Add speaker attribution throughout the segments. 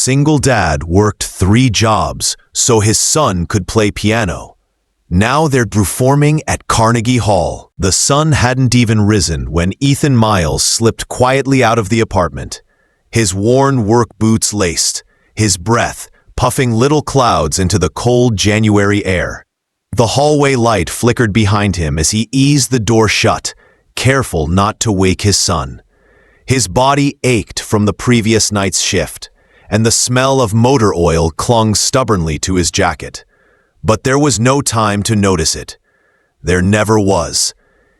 Speaker 1: single dad worked 3 jobs so his son could play piano. Now they're performing at Carnegie Hall. The sun hadn't even risen when Ethan Miles slipped quietly out of the apartment, his worn work boots laced, his breath puffing little clouds into the cold January air. The hallway light flickered behind him as he eased the door shut, careful not to wake his son. His body ached from the previous night's shift, and the smell of motor oil clung stubbornly to his jacket. But there was no time to notice it. There never was.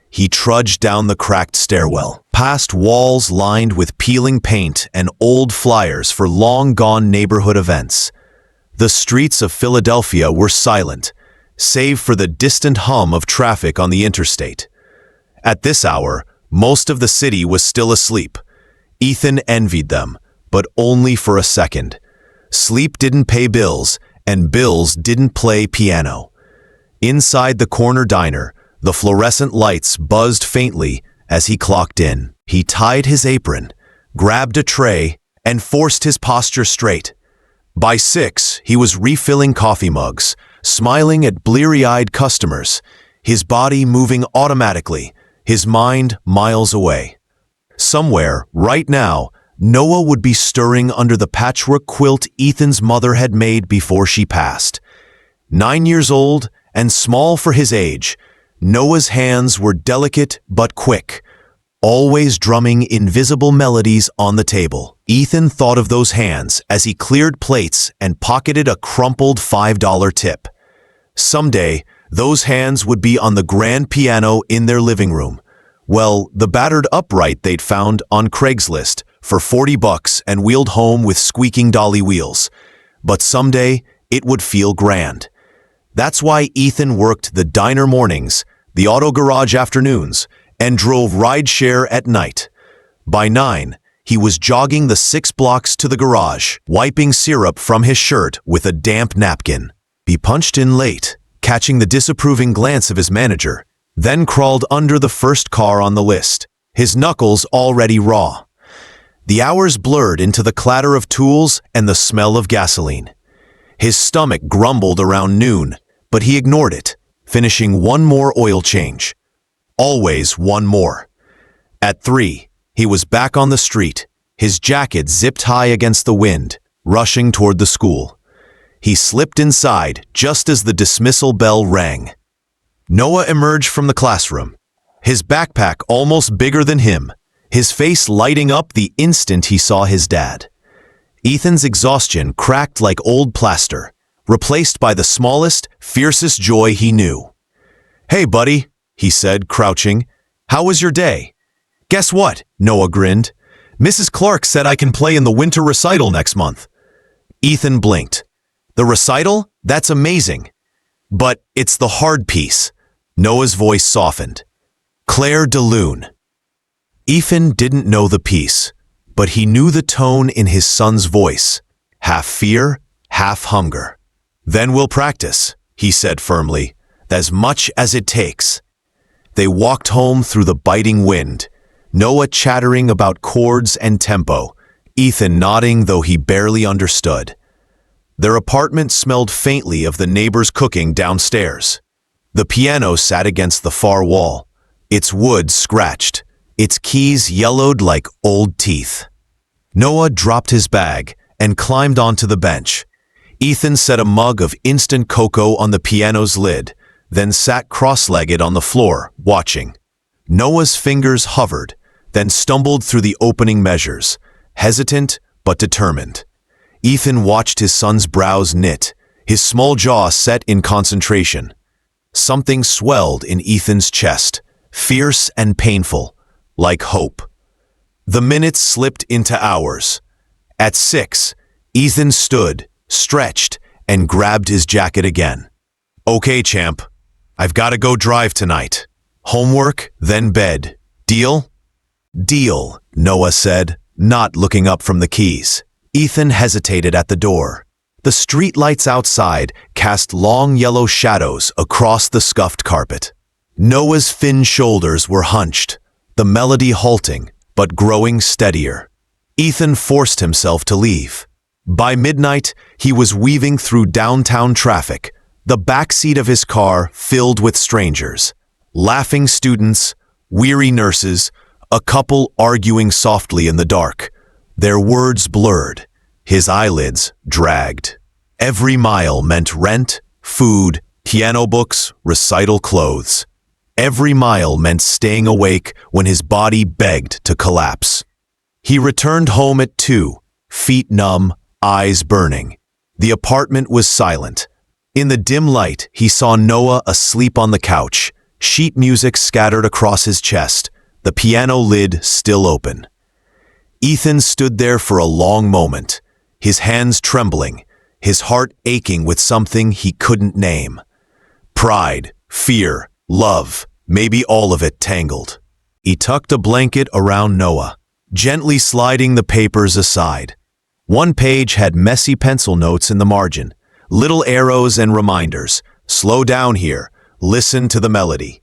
Speaker 1: He trudged down the cracked stairwell, past walls lined with peeling paint and old flyers for long-gone neighborhood events. The streets of Philadelphia were silent, save for the distant hum of traffic on the interstate. At this hour, most of the city was still asleep. Ethan envied them, but only for a second. Sleep didn't pay bills, and bills didn't play piano. Inside the corner diner, the fluorescent lights buzzed faintly as he clocked in. He tied his apron, grabbed a tray, and forced his posture straight. By 6, he was refilling coffee mugs, smiling at bleary-eyed customers, his body moving automatically, his mind miles away. Somewhere, right now, Noah would be stirring under the patchwork quilt Ethan's mother had made before she passed. 9 years old and small for his age, Noah's hands were delicate but quick, always drumming invisible melodies on the table. Ethan thought of those hands as he cleared plates and pocketed a crumpled $5 tip. Someday, those hands would be on the grand piano in their living room. Well, the battered upright they'd found on Craigslist for $40 and wheeled home with squeaking dolly wheels. But someday, it would feel grand. That's why Ethan worked the diner mornings, the auto garage afternoons, and drove rideshare at night. By 9, he was jogging the 6 blocks to the garage, wiping syrup from his shirt with a damp napkin. He punched in late, catching the disapproving glance of his manager, then crawled under the first car on the list, his knuckles already raw. The hours blurred into the clatter of tools and the smell of gasoline. His stomach grumbled around noon, but he ignored it, finishing one more oil change. Always one more. At 3, he was back on the street, his jacket zipped high against the wind, rushing toward the school. He slipped inside just as the dismissal bell rang. Noah emerged from the classroom, his backpack almost bigger than him, his face lighting up the instant he saw his dad. Ethan's exhaustion cracked like old plaster, replaced by the smallest, fiercest joy he knew. "Hey, buddy," he said, crouching. "How was your day?" "Guess what?" Noah grinned. "Mrs. Clark said I can play in the winter recital next month." Ethan blinked. "The recital? That's amazing. But it's the hard piece." Noah's voice softened. "Claire de Lune." Ethan didn't know the piece, but he knew the tone in his son's voice, half fear, half hunger. "Then we'll practice," he said firmly, "as much as it takes." They walked home through the biting wind, Noah chattering about chords and tempo, Ethan nodding though he barely understood. Their apartment smelled faintly of the neighbor's cooking downstairs. The piano sat against the far wall, its wood scratched, its keys yellowed like old teeth. Noah dropped his bag and climbed onto the bench. Ethan set a mug of instant cocoa on the piano's lid, then sat cross-legged on the floor, watching. Noah's fingers hovered, then stumbled through the opening measures, hesitant but determined. Ethan watched his son's brows knit, his small jaw set in concentration. Something swelled in Ethan's chest, fierce and painful, like hope. The minutes slipped into hours. At 6, Ethan stood, stretched, and grabbed his jacket again. "Okay, champ. I've got to go drive tonight. Homework, then bed. Deal?" "Deal," Noah said, not looking up from the keys. Ethan hesitated at the door. The streetlights outside cast long yellow shadows across the scuffed carpet. Noah's thin shoulders were hunched, the melody halting, but growing steadier. Ethan forced himself to leave. By midnight, he was weaving through downtown traffic, the backseat of his car filled with strangers, laughing students, weary nurses, a couple arguing softly in the dark, their words blurred, his eyelids dragged. Every mile meant rent, food, piano books, recital clothes. Every mile meant staying awake when his body begged to collapse. He returned home at 2, feet numb, eyes burning. The apartment was silent. In the dim light, he saw Noah asleep on the couch, sheet music scattered across his chest, the piano lid still open. Ethan stood there for a long moment, his hands trembling, his heart aching with something he couldn't name. Pride, fear, love, maybe all of it tangled. He tucked a blanket around Noah, gently sliding the papers aside. One page had messy pencil notes in the margin, little arrows and reminders. Slow down here, listen to the melody.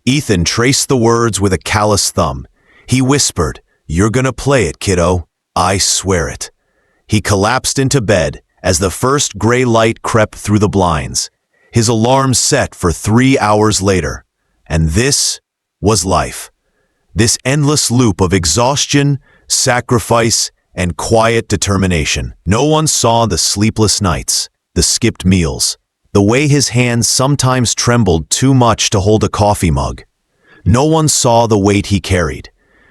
Speaker 1: Ethan traced the words with a callous thumb. He whispered, "You're gonna play it, kiddo. I swear it." He collapsed into bed as the first gray light crept through the blinds. His alarm set for 3 hours later. And this was life. This endless loop of exhaustion, sacrifice, and quiet determination. No one saw the sleepless nights, the skipped meals, the way his hands sometimes trembled too much to hold a coffee mug. No one saw the weight he carried.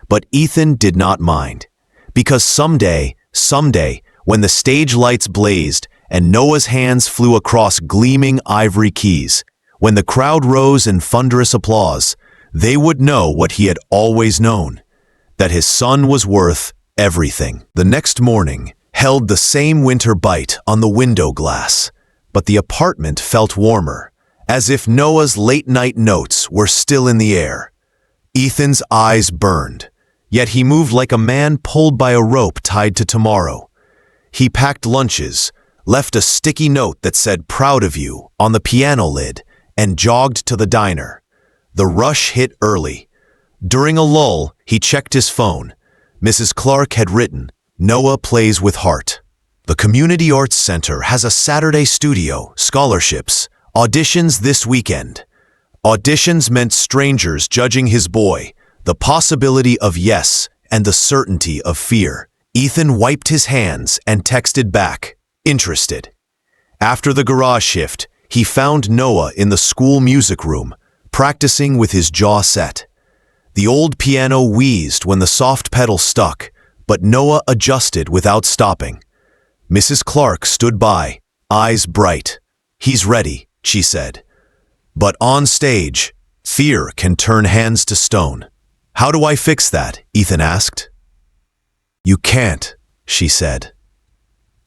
Speaker 1: But Ethan did not mind. Because someday, when the stage lights blazed and Noah's hands flew across gleaming ivory keys, when the crowd rose in thunderous applause, they would know what he had always known, that his son was worth everything. The next morning held the same winter bite on the window glass, but the apartment felt warmer, as if Noah's late-night notes were still in the air. Ethan's eyes burned, yet he moved like a man pulled by a rope tied to tomorrow. He packed lunches, left a sticky note that said "Proud of you" on the piano lid, and jogged to the diner. The rush hit early. During a lull, he checked his phone. Mrs. Clark had written, "Noah plays with heart. The Community Arts Center has a Saturday studio, scholarships, auditions this weekend." Auditions meant strangers judging his boy, the possibility of yes and the certainty of fear. Ethan wiped his hands and texted back, interested. After the garage shift, he found Noah in the school music room, practicing with his jaw set. The old piano wheezed when the soft pedal stuck, but Noah adjusted without stopping. Mrs. Clark stood by, eyes bright. "He's ready," she said. But on stage, fear can turn hands to stone. "How do I fix that?" Ethan asked. "You can't," she said.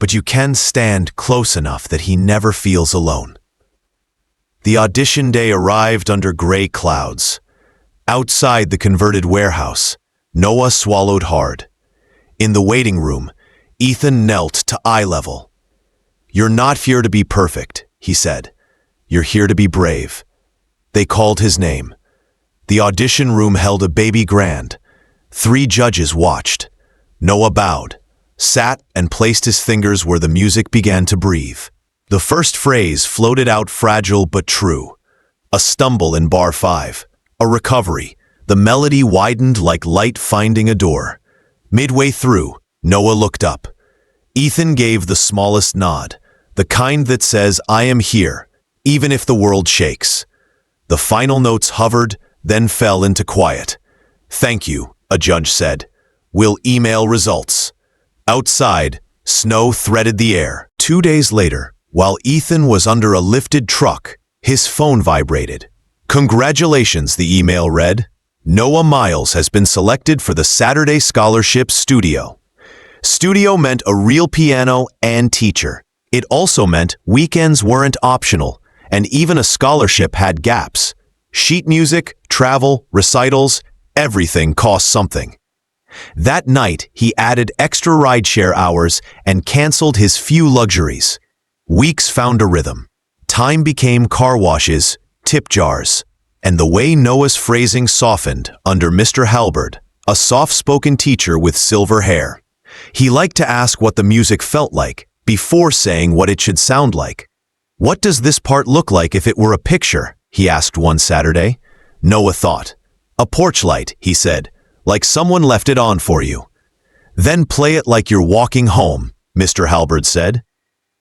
Speaker 1: "But you can stand close enough that he never feels alone." The audition day arrived under gray clouds. Outside the converted warehouse, Noah swallowed hard. In the waiting room, Ethan knelt to eye level. "You're not here to be perfect," he said. "You're here to be brave." They called his name. The audition room held a baby grand. 3 judges watched. Noah bowed, sat, and placed his fingers where the music began to breathe. The first phrase floated out fragile but true. A stumble in bar 5. A recovery. The melody widened like light finding a door. Midway through, Noah looked up. Ethan gave the smallest nod, the kind that says, "I am here, even if the world shakes." The final notes hovered, then fell into quiet. "Thank you," a judge said. "We'll email results." Outside, snow threaded the air. 2 days later, while Ethan was under a lifted truck, his phone vibrated. "Congratulations," the email read. "Noah Miles has been selected for the Saturday Scholarship Studio." Studio meant a real piano and teacher. It also meant weekends weren't optional, and even a scholarship had gaps. Sheet music, travel, recitals, everything cost something. That night, he added extra rideshare hours and canceled his few luxuries. Weeks found a rhythm. Time became car washes, tip jars, and the way Noah's phrasing softened under Mr. Halberd, a soft-spoken teacher with silver hair. He liked to ask what the music felt like, before saying what it should sound like. "What does this part look like if it were a picture?" he asked one Saturday. Noah thought. "A porch light," he said, "like someone left it on for you." "Then play it like you're walking home," Mr. Halberd said.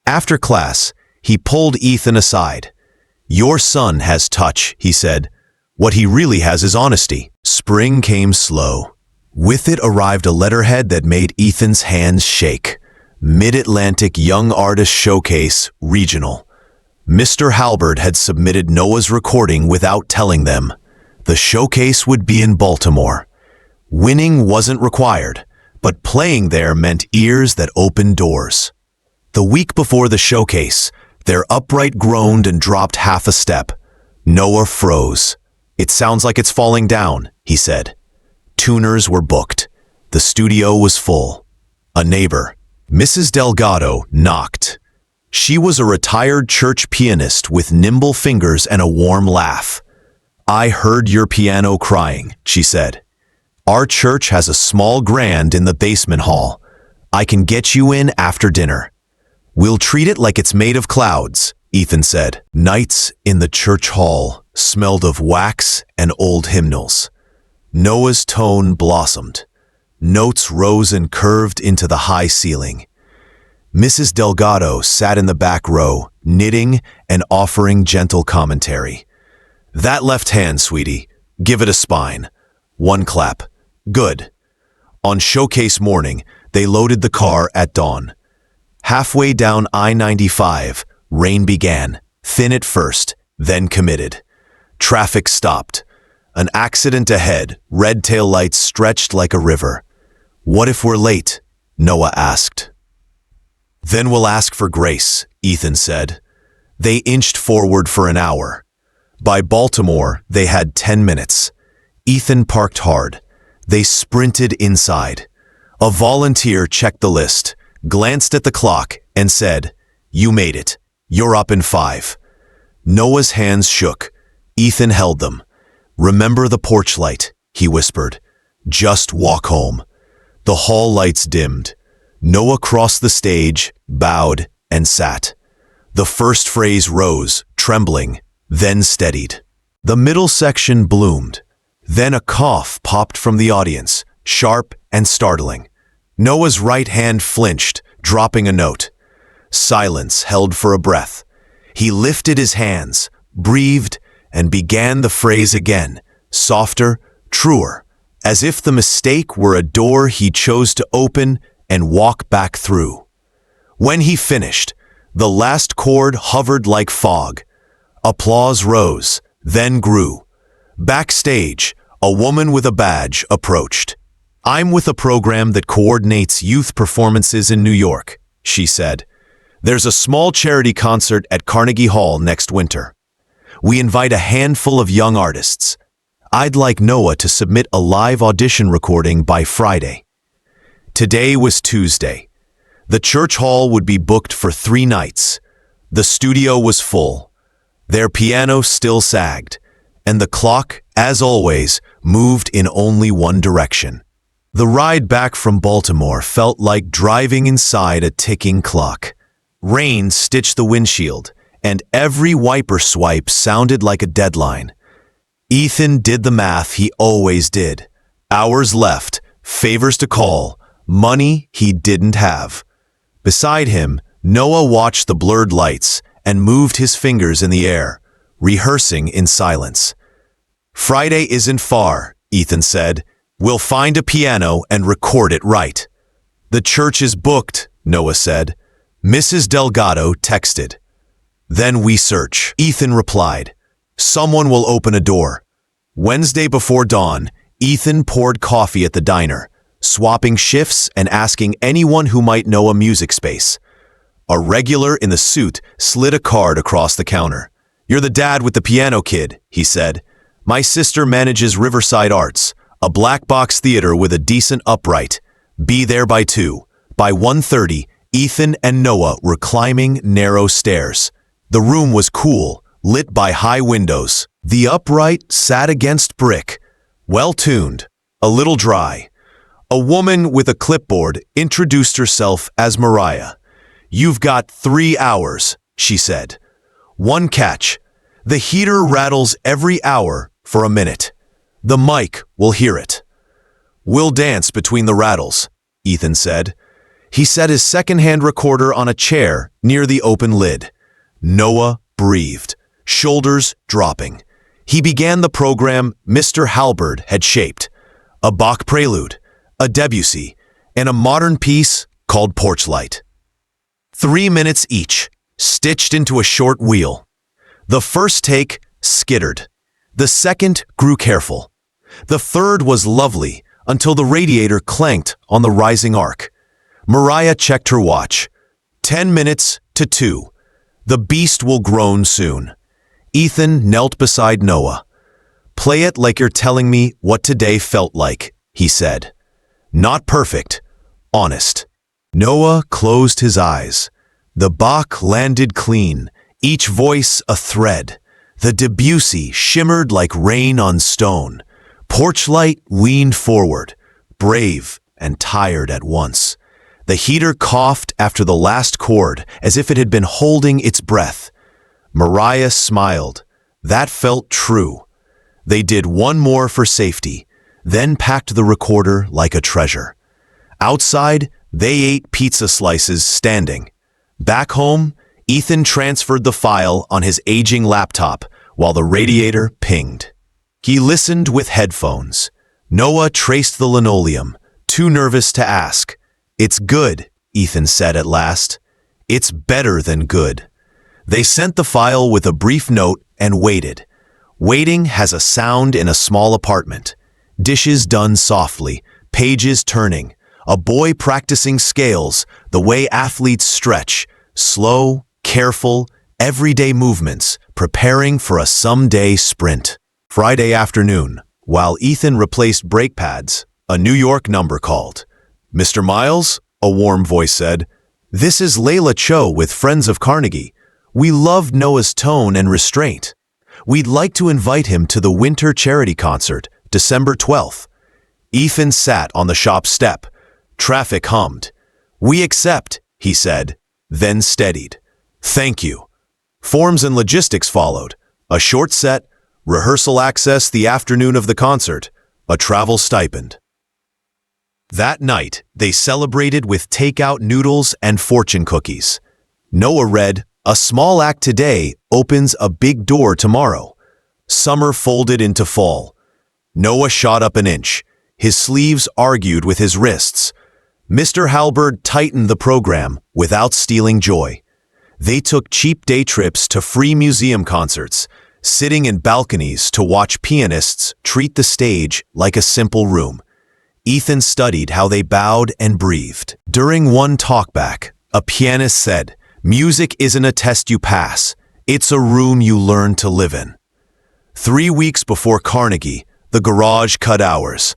Speaker 1: After class, he pulled Ethan aside. "Your son has touch," he said. "What he really has is honesty." Spring came slow. With it arrived a letterhead that made Ethan's hands shake. Mid-Atlantic Young Artist Showcase, Regional. Mr. Halberd had submitted Noah's recording without telling them. The showcase would be in Baltimore. Winning wasn't required, but playing there meant ears that opened doors. The week before the showcase, their upright groaned and dropped half a step. Noah froze. "It sounds like it's falling down," he said. Tuners were booked. The studio was full. A neighbor, Mrs. Delgado, knocked. She was a retired church pianist with nimble fingers and a warm laugh. "I heard your piano crying," she said. "Our church has a small grand in the basement hall. I can get you in after dinner." "We'll treat it like it's made of clouds," Ethan said. Nights in the church hall smelled of wax and old hymnals. Noah's tone blossomed. Notes rose and curved into the high ceiling. Mrs. Delgado sat in the back row, knitting and offering gentle commentary. "That left hand, sweetie. Give it a spine." One clap. "Good." On showcase morning, they loaded the car at dawn. Halfway down I-95, rain began, thin at first, then committed. Traffic stopped. An accident ahead, red tail lights stretched like a river. "What if we're late?" Noah asked. "Then we'll ask for grace," Ethan said. They inched forward for an hour. By Baltimore, they had 10 minutes. Ethan parked hard. They sprinted inside. A volunteer checked the list, glanced at the clock, and said, "You made it. You're up in 5. Noah's hands shook. Ethan held them. "Remember the porch light," he whispered. "Just walk home." The hall lights dimmed. Noah crossed the stage, bowed, and sat. The first phrase rose, trembling, then steadied. The middle section bloomed. Then a cough popped from the audience, sharp and startling. Noah's right hand flinched, dropping a note. Silence held for a breath. He lifted his hands, breathed, and began the phrase again, softer, truer, as if the mistake were a door he chose to open and walk back through. When he finished, the last chord hovered like fog. Applause rose, then grew. Backstage, a woman with a badge approached. "I'm with a program that coordinates youth performances in New York," she said. "There's a small charity concert at Carnegie Hall next winter. We invite a handful of young artists. I'd like Noah to submit a live audition recording by Friday." Today was Tuesday. The church hall would be booked for 3 nights. The studio was full. Their piano still sagged, and the clock, as always, moved in only one direction. The ride back from Baltimore felt like driving inside a ticking clock. Rain stitched the windshield, and every wiper swipe sounded like a deadline. Ethan did the math he always did. Hours left, favors to call, money he didn't have. Beside him, Noah watched the blurred lights and moved his fingers in the air, rehearsing in silence. "Friday isn't far," Ethan said. "We'll find a piano and record it right." "The church is booked," Noah said. Mrs. Delgado texted. "Then we search," Ethan replied. "Someone will open a door." Wednesday before dawn, Ethan poured coffee at the diner, swapping shifts and asking anyone who might know a music space. A regular in the suit slid a card across the counter. "You're the dad with the piano kid," he said. "My sister manages Riverside Arts, a black box theater with a decent upright. Be there by 2. By 1:30, Ethan and Noah were climbing narrow stairs. The room was cool, lit by high windows. The upright sat against brick, well-tuned, a little dry. A woman with a clipboard introduced herself as Mariah. "You've got 3 hours," she said. "One catch. The heater rattles every hour for a minute. The mic will hear it." "We'll dance between the rattles," Ethan said. He set his second-hand recorder on a chair near the open lid. Noah breathed, shoulders dropping. He began the program Mr. Halberd had shaped. A Bach prelude, a Debussy, and a modern piece called Porchlight. 3 minutes each, stitched into a short wheel. The first take skittered. The second grew careful. The third was lovely until the radiator clanked on the rising arc. Mariah checked her watch. 10 minutes to 2. The beast will groan soon. Ethan knelt beside Noah. "Play it like you're telling me what today felt like," he said. "Not perfect, honest." Noah closed his eyes. The Bach landed clean, each voice a thread. The Debussy shimmered like rain on stone. Porchlight leaned forward, brave and tired at once. The heater coughed after the last chord as if it had been holding its breath. Mariah smiled. That felt true. They did one more for safety, then packed the recorder like a treasure. Outside, they ate pizza slices standing. Back home, Ethan transferred the file on his aging laptop while the radiator pinged. He listened with headphones. Noah traced the linoleum, too nervous to ask. "It's good," Ethan said at last. "It's better than good." They sent the file with a brief note and waited. Waiting has a sound in a small apartment. Dishes done softly, pages turning, a boy practicing scales, the way athletes stretch, slow, careful, everyday movements, preparing for a someday sprint. Friday afternoon, while Ethan replaced brake pads, a New York number called. "Mr. Miles," a warm voice said, "this is Layla Cho with Friends of Carnegie. We loved Noah's tone and restraint. We'd like to invite him to the winter charity concert, December 12th. Ethan sat on the shop step. Traffic hummed. "We accept," he said, then steadied. "Thank you." Forms and logistics followed. A short set, rehearsal access the afternoon of the concert, a travel stipend. That night, they celebrated with takeout noodles and fortune cookies. Noah read, "A small act today opens a big door tomorrow." Summer folded into fall. Noah shot up an inch. His sleeves argued with his wrists. Mr. Halberd tightened the program without stealing joy. They took cheap day trips to free museum concerts, sitting in balconies to watch pianists treat the stage like a simple room. Ethan studied how they bowed and breathed. During one talkback, a pianist said, "Music isn't a test you pass. It's a room you learn to live in." 3 weeks before Carnegie, the garage cut hours.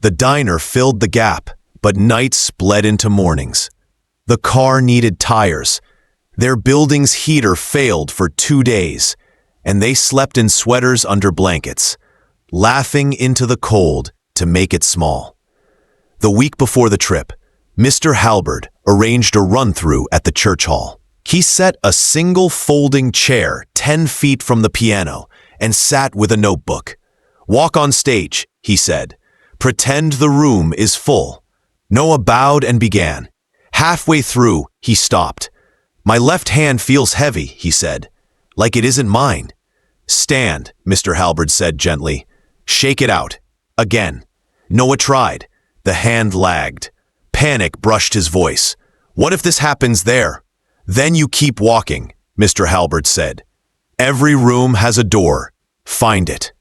Speaker 1: The diner filled the gap, but nights bled into mornings. The car needed tires. Their building's heater failed for 2 days, and they slept in sweaters under blankets, laughing into the cold to make it small. The week before the trip, Mr. Halberd arranged a run-through at the church hall. He set a single folding chair 10 feet from the piano and sat with a notebook. "Walk on stage," he said. "Pretend the room is full." Noah bowed and began. Halfway through, he stopped. "My left hand feels heavy," he said, "like it isn't mine." "Stand," Mr. Halberd said gently. "Shake it out." Again. Noah tried. The hand lagged. Panic brushed his voice. "What if this happens there?" "Then you keep walking," Mr. Halberd said. "Every room has a door. Find it."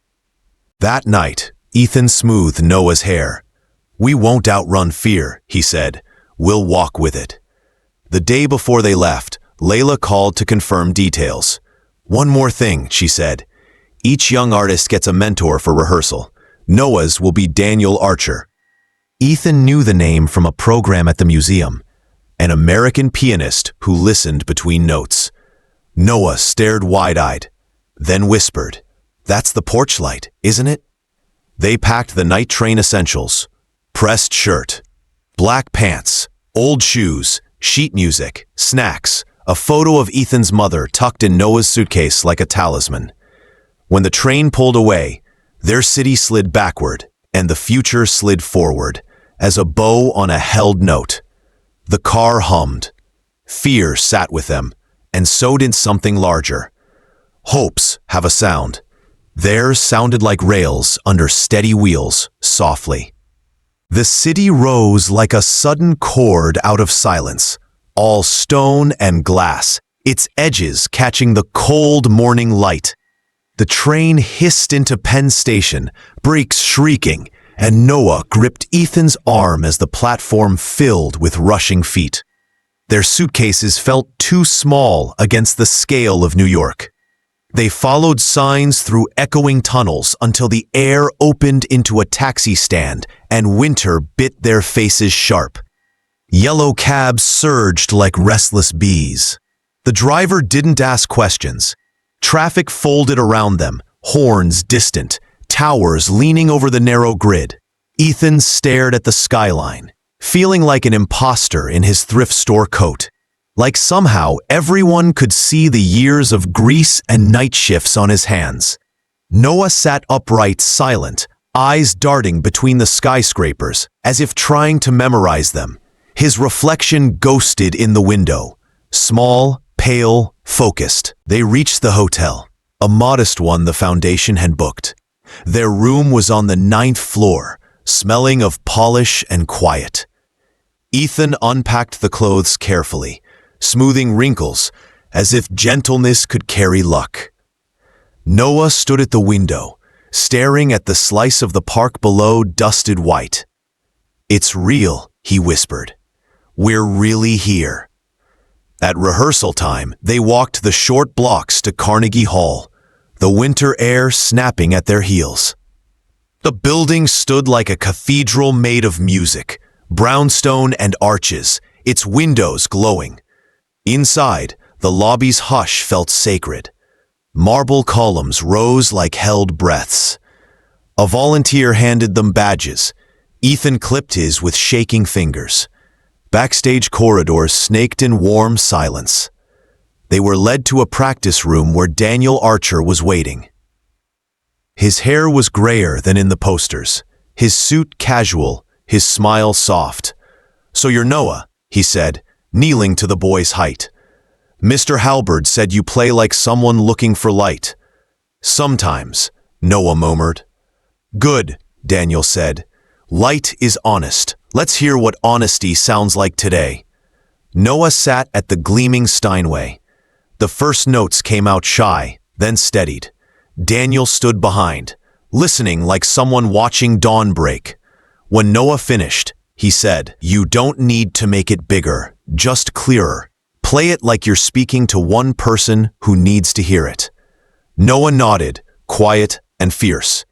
Speaker 1: That night, Ethan smoothed Noah's hair. "We won't outrun fear," he said. "We'll walk with it." The day before they left, Layla called to confirm details. "One more thing," she said. "Each young artist gets a mentor for rehearsal. Noah's will be Daniel Archer." Ethan knew the name from a program at the museum, an American pianist who listened between notes. Noah stared wide-eyed, then whispered, "That's the Porchlight, isn't it?" They packed the night train essentials: pressed shirt, black pants, old shoes, sheet music, snacks, a photo of Ethan's mother tucked in Noah's suitcase like a talisman. When the train pulled away, their city slid backward and the future slid forward, as a bow on a held note. The car hummed. Fear sat with them, and so did something larger. Hopes have a sound. Theirs sounded like rails under steady wheels, softly. The city rose like a sudden chord out of silence, all stone and glass, its edges catching the cold morning light. The train hissed into Penn Station, brakes shrieking, and Noah gripped Ethan's arm as the platform filled with rushing feet. Their suitcases felt too small against the scale of New York. They followed signs through echoing tunnels until the air opened into a taxi stand and winter bit their faces sharp. Yellow cabs surged like restless bees. The driver didn't ask questions. Traffic folded around them, horns distant, towers leaning over the narrow grid. Ethan stared at the skyline, feeling like an imposter in his thrift store coat. Like somehow everyone could see the years of grease and night shifts on his hands. Noah sat upright, silent, eyes darting between the skyscrapers, as if trying to memorize them. His reflection ghosted in the window. Small, pale, focused. They reached the hotel, a modest one the foundation had booked. Their room was on the 9th floor, smelling of polish and quiet. Ethan unpacked the clothes carefully, smoothing wrinkles, as if gentleness could carry luck. Noah stood at the window, staring at the slice of the park below dusted white. "It's real," he whispered. "We're really here." At rehearsal time, they walked the short blocks to Carnegie Hall, the winter air snapping at their heels. The building stood like a cathedral made of music, brownstone and arches, its windows glowing. Inside, the lobby's hush felt sacred. Marble columns rose like held breaths. A volunteer handed them badges. Ethan clipped his with shaking fingers. Backstage corridors snaked in warm silence. They were led to a practice room where Daniel Archer was waiting. His hair was grayer than in the posters, his suit casual, his smile soft. "So you're Noah," he said, kneeling to the boy's height. "Mr. Halberd said you play like someone looking for light." "Sometimes," Noah murmured. "Good," Daniel said. "Light is honest. Let's hear what honesty sounds like today." Noah sat at the gleaming Steinway. The first notes came out shy, then steadied. Daniel stood behind, listening like someone watching dawn break. When Noah finished, he said, "You don't need to make it bigger, just clearer. Play it like you're speaking to one person who needs to hear it." Noah nodded, quiet and fierce.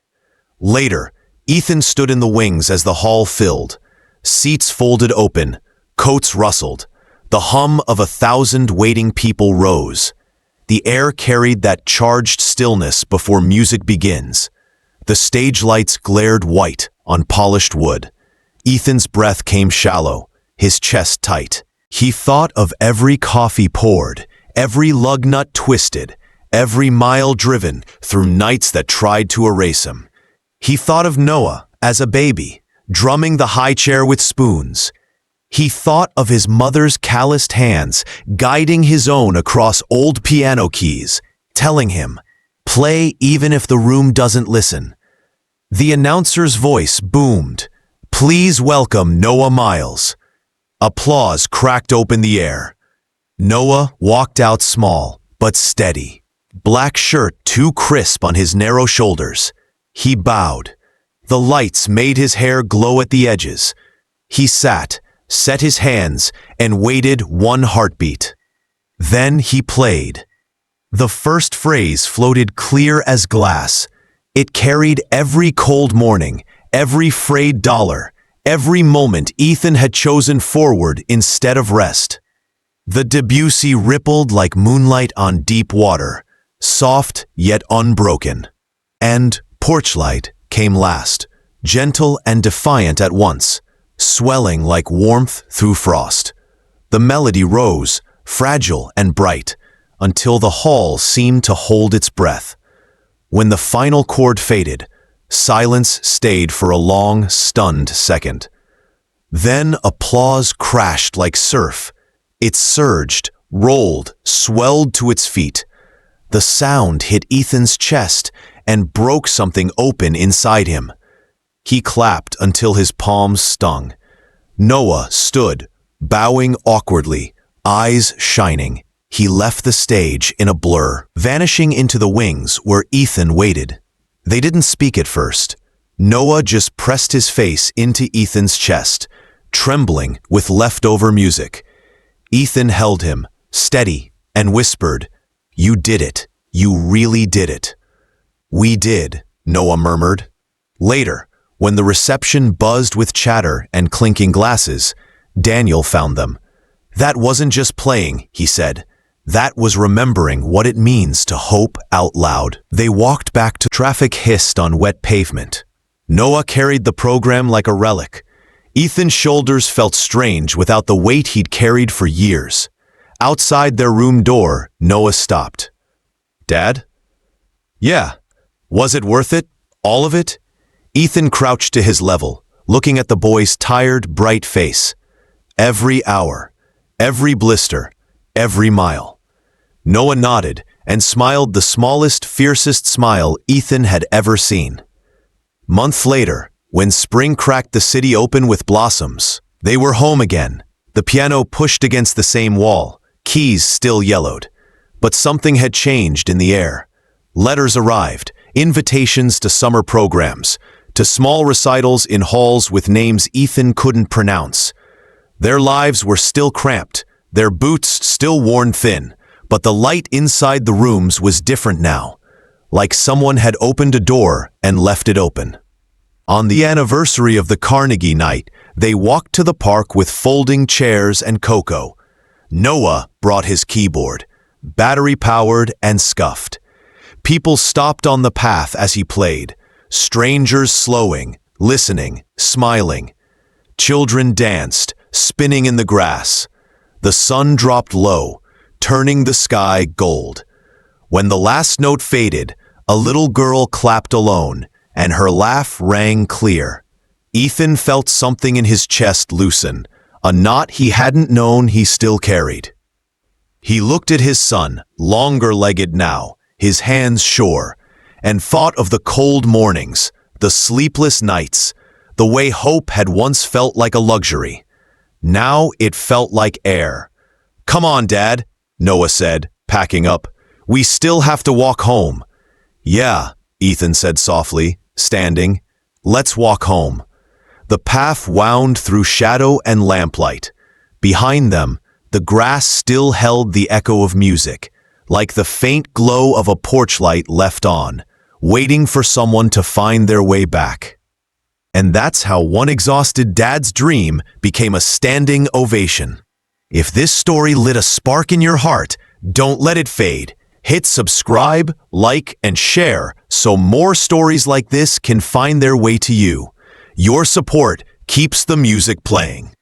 Speaker 1: Later, Ethan stood in the wings as the hall filled. Seats folded open, coats rustled. The hum of 1,000 waiting people rose. The air carried that charged stillness before music begins. The stage lights glared white on polished wood. Ethan's breath came shallow, his chest tight. He thought of every coffee poured, every lug nut twisted, every mile driven through nights that tried to erase him. He thought of Noah as a baby, drumming the high chair with spoons. He thought of his mother's calloused hands guiding his own across old piano keys, telling him, "Play even if the room doesn't listen." The announcer's voice boomed, "Please welcome Noah Miles." Applause cracked open the air. Noah walked out small, but steady. Black shirt too crisp on his narrow shoulders. He bowed. The lights made his hair glow at the edges. He sat, set his hands, and waited one heartbeat. Then he played. The first phrase floated clear as glass. It carried every cold morning, every frayed dollar, every moment Ethan had chosen forward instead of rest. The Debussy rippled like moonlight on deep water, soft yet unbroken. And Porchlight came last, gentle and defiant at once, swelling like warmth through frost. The melody rose, fragile and bright, until the hall seemed to hold its breath. When the final chord faded, silence stayed for a long, stunned second. Then applause crashed like surf. It surged, rolled, swelled to its feet. The sound hit Ethan's chest and broke something open inside him. He clapped until his palms stung. Noah stood, bowing awkwardly, eyes shining. He left the stage in a blur, vanishing into the wings where Ethan waited. They didn't speak at first. Noah just pressed his face into Ethan's chest, trembling with leftover music. Ethan held him, steady, and whispered, "You did it. You really did it." "We did," Noah murmured. Later, when the reception buzzed with chatter and clinking glasses, Daniel found them. "That wasn't just playing," he said. "That was remembering what it means to hope out loud." They walked back to traffic hissed on wet pavement. Noah carried the program like a relic. Ethan's shoulders felt strange without the weight he'd carried for years. Outside their room door, Noah stopped. "Dad?" "Yeah. Was it worth it? All of it?" Ethan crouched to his level, looking at the boy's tired, bright face. "Every hour, every blister, every mile." Noah nodded and smiled the smallest, fiercest smile Ethan had ever seen. Months later, when spring cracked the city open with blossoms, they were home again. The piano pushed against the same wall, keys still yellowed. But something had changed in the air. Letters arrived, invitations to summer programs, to small recitals in halls with names Ethan couldn't pronounce. Their lives were still cramped, their boots still worn thin, but the light inside the rooms was different now, like someone had opened a door and left it open. On the anniversary of the Carnegie night, they walked to the park with folding chairs and cocoa. Noah brought his keyboard, battery-powered and scuffed. People stopped on the path as he played, strangers slowing, listening, smiling. Children danced, spinning in the grass. The sun dropped low, turning the sky gold. When the last note faded, a little girl clapped alone, and her laugh rang clear. Ethan felt something in his chest loosen, a knot he hadn't known he still carried. He looked at his son, longer-legged now, his hands sure, and thought of the cold mornings, the sleepless nights, the way hope had once felt like a luxury. Now it felt like air. "Come on, Dad," Noah said, packing up. "We still have to walk home." "Yeah," Ethan said softly, standing. "Let's walk home." The path wound through shadow and lamplight. Behind them, the grass still held the echo of music, like the faint glow of a porch light left on, waiting for someone to find their way back. And that's how one exhausted dad's dream became a standing ovation. If this story lit a spark in your heart, don't let it fade. Hit subscribe, like, and share so more stories like this can find their way to you. Your support keeps the music playing.